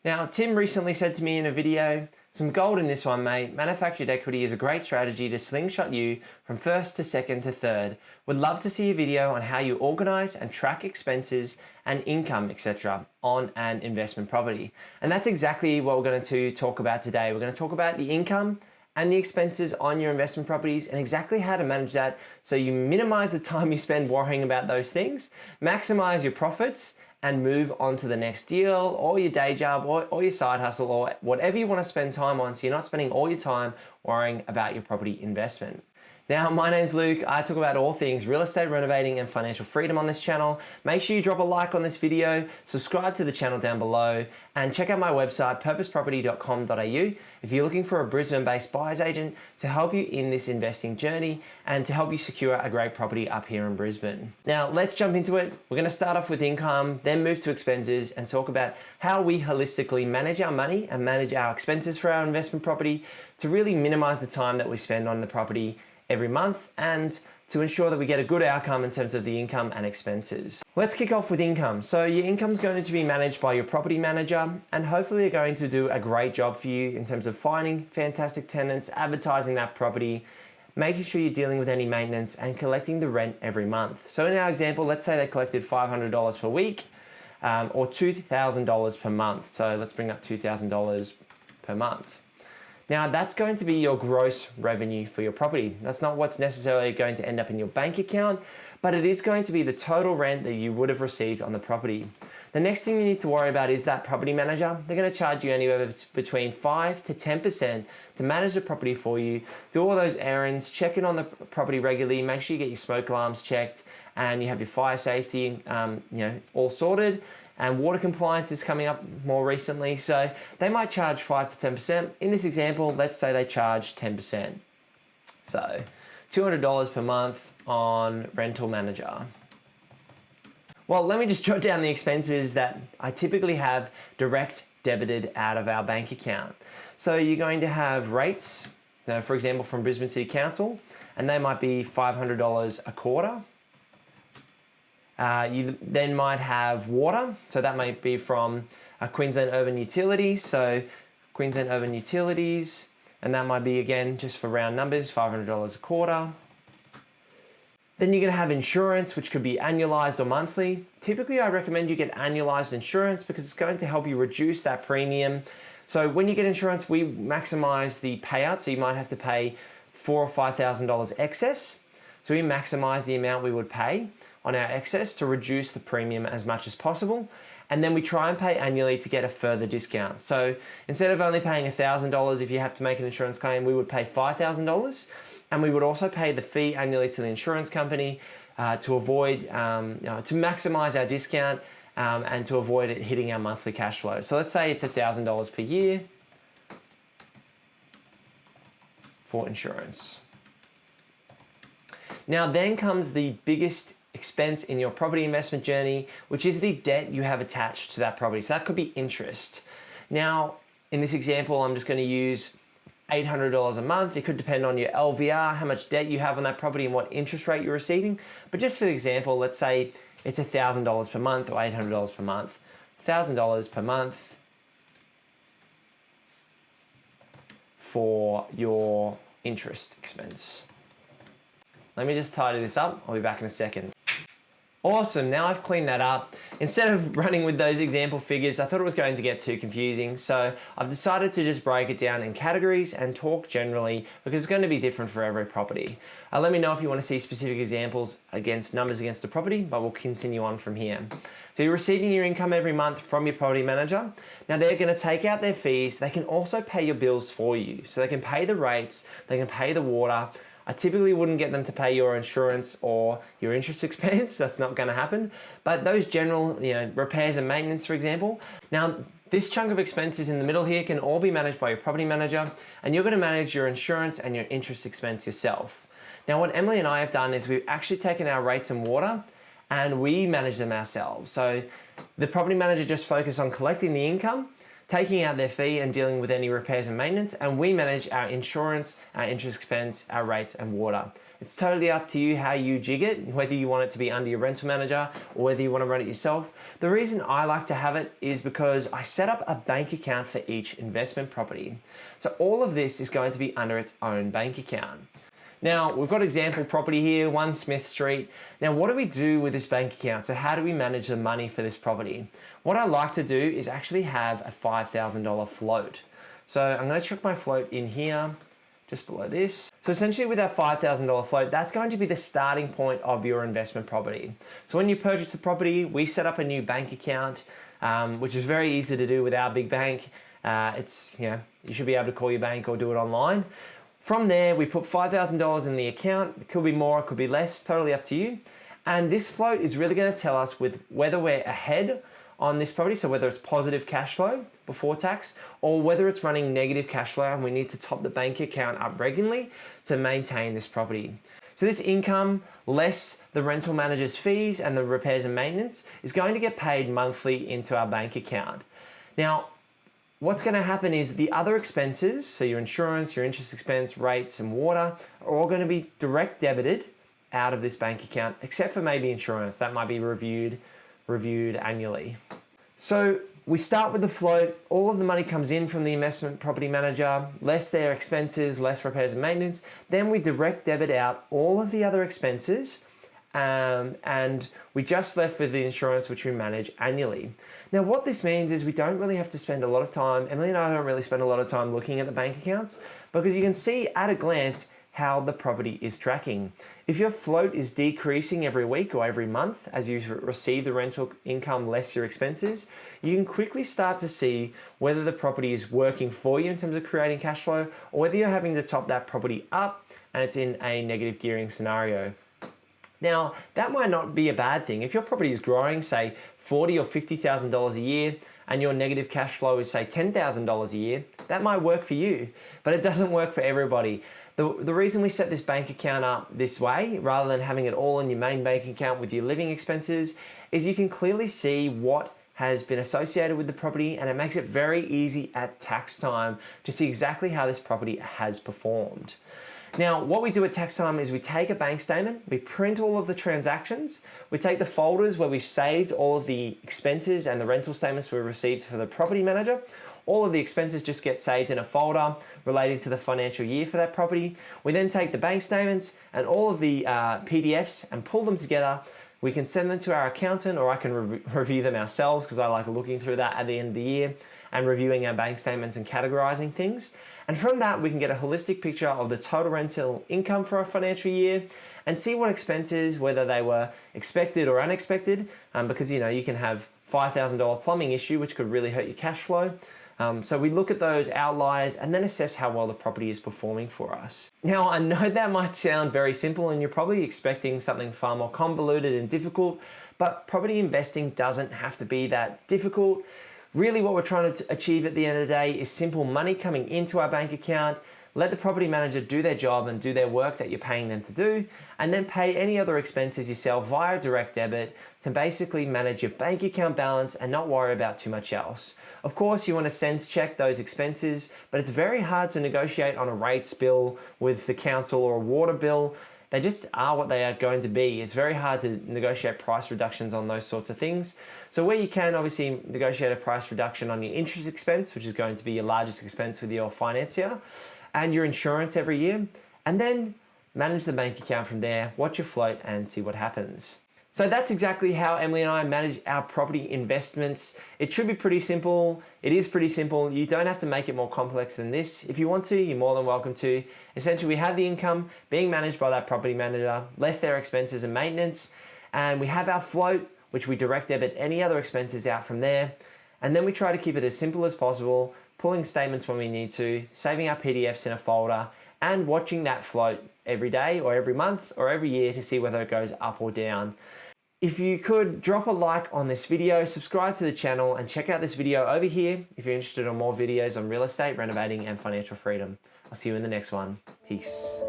Now, Tim recently said to me in a video, some gold in this one, mate. Manufactured equity is a great strategy to slingshot you from first to second to third. Would love to see a video on how you organize and track expenses and income, etc. on an investment property. And that's exactly what we're going to talk about today. We're going to talk about the income and the expenses on your investment properties and exactly how to manage that so you minimize the time you spend worrying about those things, maximize your profits, and move on to the next deal or your day job or your side hustle or whatever you want to spend time on, so you're not spending all your time worrying about your property investment. Now, my name's Luke. I talk about all things real estate, renovating, and financial freedom on this channel. Make sure you drop a like on this video, subscribe to the channel down below, and check out my website, purposeproperty.com.au, if you're looking for a Brisbane-based buyer's agent to help you in this investing journey and to help you secure a great property up here in Brisbane. Now, let's jump into it. We're going to start off with income, then move to expenses, and talk about how we holistically manage our money and manage our expenses for our investment property to really minimize the time that we spend on the property every month and to ensure that we get a good outcome in terms of the income and expenses. Let's kick off with income. So your income is going to be managed by your property manager, and hopefully they're going to do a great job for you in terms of finding fantastic tenants, advertising that property, making sure you're dealing with any maintenance and collecting the rent every month. So in our example, let's say they collected $500 per week or $2,000 per month. So let's bring up $2,000 per month. Now that's going to be your gross revenue for your property. That's not what's necessarily going to end up in your bank account, but it is going to be the total rent that you would have received on the property. The next thing you need to worry about is that property manager. They're going to charge you anywhere between 5 to 10% to manage the property for you, do all those errands, check in on the property regularly, make sure you get your smoke alarms checked and you have your fire safety all sorted. And water compliance is coming up more recently, so they might charge 5 to 10%. In this example, let's say they charge 10%. So $200 per month on rental manager. Well, let me just jot down the expenses that I typically have direct debited out of our bank account. So you're going to have rates, for example, from Brisbane City Council, and they might be $500 a quarter. You then might have water, so that might be from Queensland Urban Utilities, so Queensland Urban Utilities, and that might be, again, just for round numbers, $500 a quarter. Then you're going to have insurance, which could be annualized or monthly. Typically, I recommend you get annualized insurance because it's going to help you reduce that premium. So when you get insurance, we maximize the payout, so you might have to pay $4,000 or $5,000 excess. So we maximize the amount we would pay on our excess to reduce the premium as much as possible. And then we try and pay annually to get a further discount. So instead of only paying $1,000 if you have to make an insurance claim, we would pay $5,000. And we would also pay the fee annually to the insurance company to avoid, to maximize our discount and to avoid it hitting our monthly cash flow. So let's say it's $1,000 per year for insurance. Now then comes the biggest expense in your property investment journey, which is the debt you have attached to that property. So that could be interest. Now, in this example, I'm just going to use $800 a month. It could depend on your LVR, how much debt you have on that property and what interest rate you're receiving. But just for the example, let's say it's $1,000 per month or $800 per month. $1,000 per month for your interest expense. Let me just tidy this up. I'll be back in a second. Awesome, now I've cleaned that up. Instead of running with those example figures, I thought it was going to get too confusing. So I've decided to just break it down in categories and talk generally because it's going to be different for every property. Let me know if you want to see specific examples against numbers against a property, but we'll continue on from here. So you're receiving your income every month from your property manager. Now they're going to take out their fees. They can also pay your bills for you. So they can pay the rates, they can pay the water. I typically wouldn't get them to pay your insurance or your interest expense. That's not going to happen. But those general, repairs and maintenance, for example. Now, this chunk of expenses in the middle here can all be managed by your property manager, and you're going to manage your insurance and your interest expense yourself. Now, what Emily and I have done is we've actually taken our rates and water and we manage them ourselves. So the property manager just focuses on collecting the income, taking out their fee and dealing with any repairs and maintenance, and we manage our insurance, our interest expense, our rates and water. It's totally up to you how you jig it, whether you want it to be under your rental manager or whether you want to run it yourself. The reason I like to have it is because I set up a bank account for each investment property. So all of this is going to be under its own bank account. Now, we've got example property here, 1 Smith Street. Now, what do we do with this bank account? So how do we manage the money for this property? What I like to do is actually have a $5,000 float. So I'm going to chuck my float in here, just below this. So essentially with that $5,000 float, that's going to be the starting point of your investment property. So when you purchase the property, we set up a new bank account, which is very easy to do with our big bank. You should be able to call your bank or do it online. From there, we put $5,000 in the account. It could be more, it could be less, totally up to you. And this float is really going to tell us whether we're ahead on this property, so whether it's positive cash flow before tax, or whether it's running negative cash flow and we need to top the bank account up regularly to maintain this property. So this income, less the rental manager's fees and the repairs and maintenance, is going to get paid monthly into our bank account. Now, what's going to happen is the other expenses, so your insurance, your interest expense, rates and water, are all going to be direct debited out of this bank account, except for maybe insurance. That might be reviewed annually. So we start with the float. All of the money comes in from the investment property manager, less their expenses, less repairs and maintenance. Then we direct debit out all of the other expenses, and we just left with the insurance, which we manage annually. Now, what this means is we don't really have to spend a lot of time, Emily and I don't really spend a lot of time looking at the bank accounts, because you can see at a glance how the property is tracking. If your float is decreasing every week or every month as you receive the rental income less your expenses, you can quickly start to see whether the property is working for you in terms of creating cash flow, or whether you're having to top that property up and it's in a negative gearing scenario. Now, that might not be a bad thing. If your property is growing, say $40,000 or $50,000 a year, and your negative cash flow is say $10,000 a year, that might work for you, but it doesn't work for everybody. The reason we set this bank account up this way, rather than having it all in your main bank account with your living expenses, is you can clearly see what has been associated with the property, and it makes it very easy at tax time to see exactly how this property has performed. Now, what we do at tax time is we take a bank statement, we print all of the transactions, we take the folders where we've saved all of the expenses and the rental statements we received for the property manager. All of the expenses just get saved in a folder relating to the financial year for that property. We then take the bank statements and all of the PDFs and pull them together. We can send them to our accountant, or I can review them ourselves, because I like looking through that at the end of the year and reviewing our bank statements and categorizing things. And from that, we can get a holistic picture of the total rental income for a financial year and see what expenses, whether they were expected or unexpected, because you can have $5,000 plumbing issue, which could really hurt your cash flow. So we look at those outliers and then assess how well the property is performing for us. Now, I know that might sound very simple and you're probably expecting something far more convoluted and difficult, but property investing doesn't have to be that difficult. Really what we're trying to achieve at the end of the day is simple money coming into our bank account. Let the property manager do their job and do their work that you're paying them to do, and then pay any other expenses yourself via direct debit to basically manage your bank account balance and not worry about too much else. Of course, you want to sense check those expenses, but it's very hard to negotiate on a rates bill with the council or a water bill. They just are what they are going to be. It's very hard to negotiate price reductions on those sorts of things. So where you can, obviously negotiate a price reduction on your interest expense, which is going to be your largest expense with your financier, and your insurance every year, and then manage the bank account from there, watch your float and see what happens. So that's exactly how Emily and I manage our property investments. It should be pretty simple. It is pretty simple. You don't have to make it more complex than this. If you want to, you're more than welcome to. Essentially, we have the income being managed by that property manager, less their expenses and maintenance, and we have our float, which we direct debit any other expenses out from there. And then we try to keep it as simple as possible, pulling statements when we need to, saving our PDFs in a folder, and watching that float every day or every month or every year to see whether it goes up or down. If you could drop a like on this video, subscribe to the channel, and check out this video over here if you're interested in more videos on real estate, renovating, and financial freedom. I'll see you in the next one. Peace.